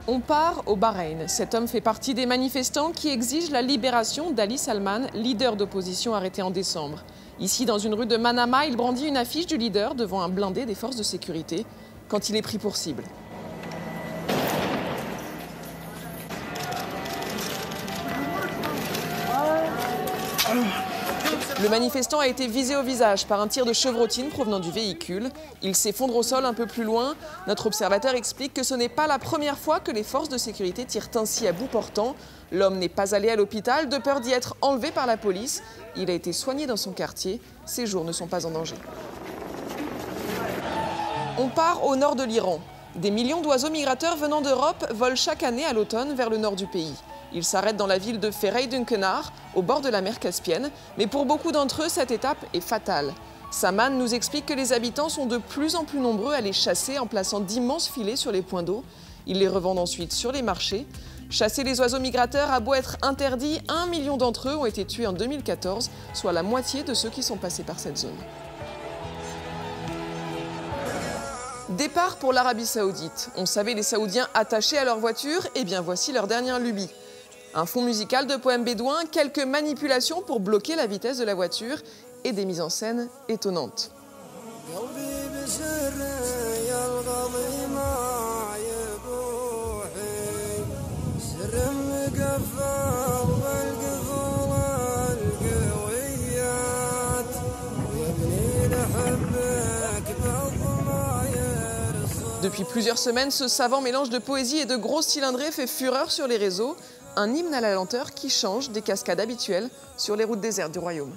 On part au Bahreïn. Cet homme fait partie des manifestants qui exigent la libération d'Ali Salman, leader d'opposition arrêté en décembre. Ici, dans une rue de Manama, il brandit une affiche du leader devant un blindé des forces de sécurité quand il est pris pour cible. Le manifestant a été visé au visage par un tir de chevrotine provenant du véhicule. Il s'effondre au sol un peu plus loin. Notre observateur explique que ce n'est pas la première fois que les forces de sécurité tirent ainsi à bout portant. L'homme n'est pas allé à l'hôpital de peur d'y être enlevé par la police. Il a été soigné dans son quartier. Ses jours ne sont pas en danger. On part au nord de l'Iran. Des millions d'oiseaux migrateurs venant d'Europe volent chaque année à l'automne vers le nord du pays. Ils s'arrêtent dans la ville de Ferey-Dunkenar, au bord de la mer Caspienne. Mais pour beaucoup d'entre eux, cette étape est fatale. Saman nous explique que les habitants sont de plus en plus nombreux à les chasser en plaçant d'immenses filets sur les points d'eau. Ils les revendent ensuite sur les marchés. Chasser les oiseaux migrateurs a beau être interdit, 1 million d'entre eux ont été tués en 2014, soit la moitié de ceux qui sont passés par cette zone. Départ pour l'Arabie Saoudite. On savait les Saoudiens attachés à leur voiture, et bien voici leur dernière lubie. Un fond musical de poèmes bédouins, quelques manipulations pour bloquer la vitesse de la voiture et des mises en scène étonnantes. Depuis plusieurs semaines, ce savant mélange de poésie et de grosses cylindrées fait fureur sur les réseaux. Un hymne à la lenteur qui change des cascades habituelles sur les routes désertes du royaume.